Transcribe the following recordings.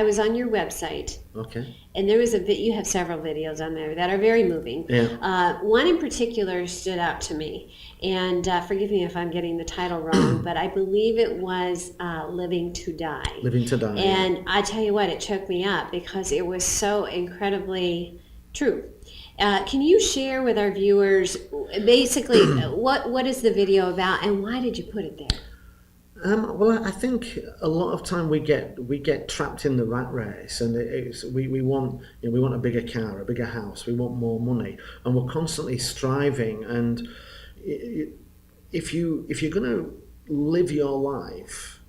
I was on your website, Okay. and there was you have several videos on there that are very moving. Yeah. One in particular stood out to me, and forgive me if I'm getting the title wrong, but I believe it was Living to Die. Living to Die. Yeah. And I tell you what, it choked me up because it was so incredibly true. Can you share with our viewers basically what is the video about and why did you put it there? Well, I think a lot of time we get trapped in the rat race, and we want, we want a bigger car, a bigger house, we want more money, and we're constantly striving. And if you're going to live your life,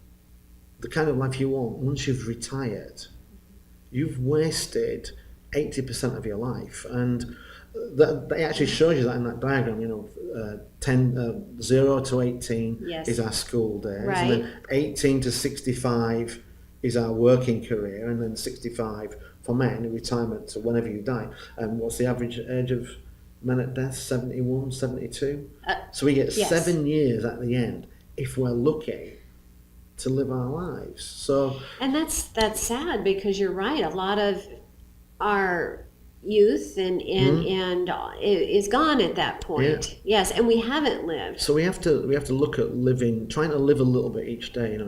the kind of life you want, once you've retired, you've wasted 80% of your life. And that actually shows you that in that diagram. 0 to 18 Yes. is our school days, Right. and then 18 to 65 is our working career, and then 65 for men, retirement to whenever you die. And what's the average age of men at death? 71, 72. So we get yes. 7 years at the end if we're lucky to live our lives. So, And that's sad because you're right. A lot of our youth and is gone at that point. Yeah. Yes, and we haven't lived. so we have to look at trying to live a little bit each day.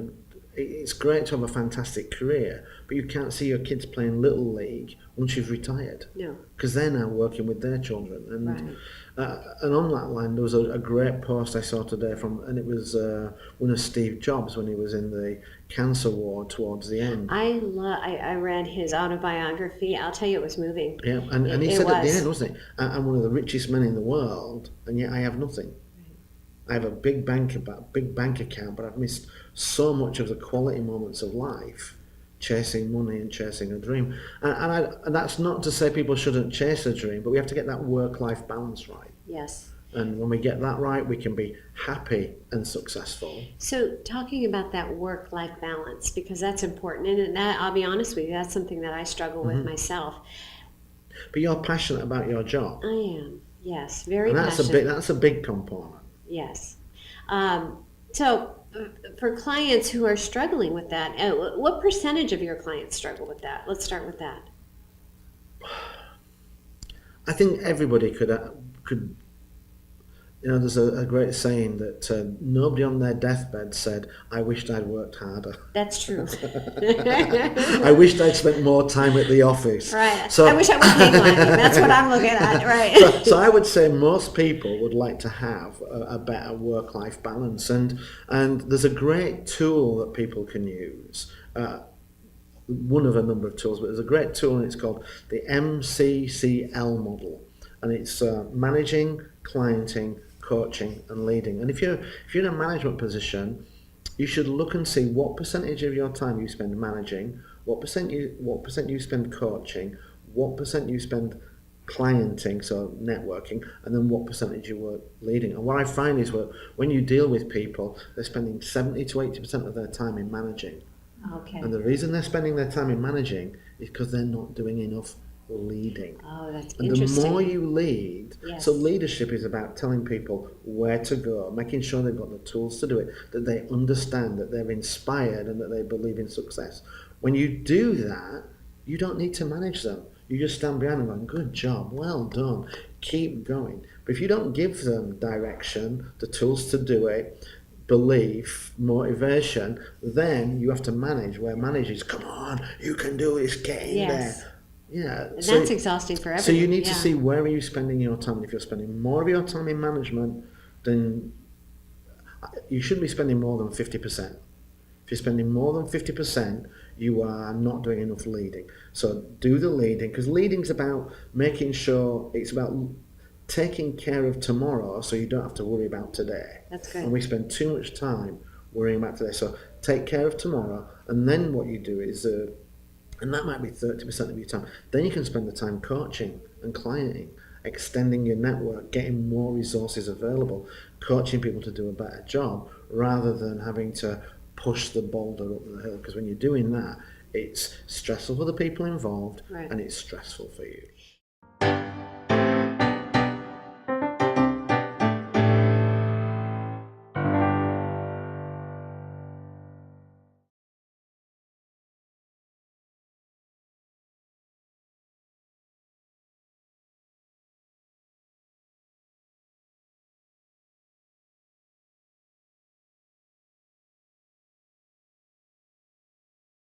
It's great to have a fantastic career, but you can't see your kids playing little league once you've retired, No. because they're now working with their children. And Right. and on that line, there was a great post I saw today and it was one of Steve Jobs when he was in the cancer ward towards the end. I read his autobiography. I'll tell you, it was moving. Yeah, and he It said at the was. end, wasn't he? I'm one of the richest men in the world, and yet I have nothing. I have a big bank account, but I've missed so much of the quality moments of life, chasing money and chasing a dream. And that's not to say people shouldn't chase a dream, but we have to get that work-life balance right. Yes. And when we get that right, we can be happy and successful. So talking about that work-life balance, because that's important, and that, I'll be honest with you, that's something that I struggle with myself. But you're passionate about your job, I am, yes, very and that's passionate. that's a big component. Yes. So for clients who are struggling with that, what percentage of your clients struggle with that? Let's start with that. I think everybody could. There's a great saying that nobody on their deathbed said, "I wished I'd worked harder." That's true. I wished I'd spent more time at the office. Right. So, I wish I was paid money. That's what I'm looking at. Right. so I would say most people would like to have a better work-life balance, and there's a great tool that people can use. One of a number of tools, but there's a great tool, and it's called the MCCL model, and it's managing, clienting, coaching, and leading. And if you're in a management position, you should look and see what percentage of your time you spend managing, what percent you spend coaching, what percent you spend clienting, so networking, and then what percentage you work leading. And what I find is when you deal with people, they're spending 70 to 80% of their time in managing. Okay. And the reason they're spending their time in managing is because they're not doing enough leading. Oh, that's And interesting. the more you lead, Yes. so leadership is about telling people where to go, making sure they've got the tools to do it, that they understand, that they're inspired, and that they believe in success. When you do that, you don't need to manage them. You just stand behind them going, "Good job, well done, keep going." But if you don't give them direction, the tools to do it, belief, motivation, then you have to manage, where managers, "Come on, you can do this, get in Yes. there." Yeah, And so, that's exhausting for everyone. so you need to Yeah. see where are you spending your time. And if you're spending more of your time in management, then you should be spending more than 50%. If you're spending more than 50%, you are not doing enough leading. So do the leading, because leading's about making sure, it's about taking care of tomorrow so you don't have to worry about today. That's good. And we spend too much time worrying about today. So take care of tomorrow, and then what you do is and that might be 30% of your time. Then you can spend the time coaching and clienting, extending your network, getting more resources available, coaching people to do a better job, rather than having to push the boulder up the hill. Because when you're doing that, it's stressful for the people involved, Right. and it's stressful for you.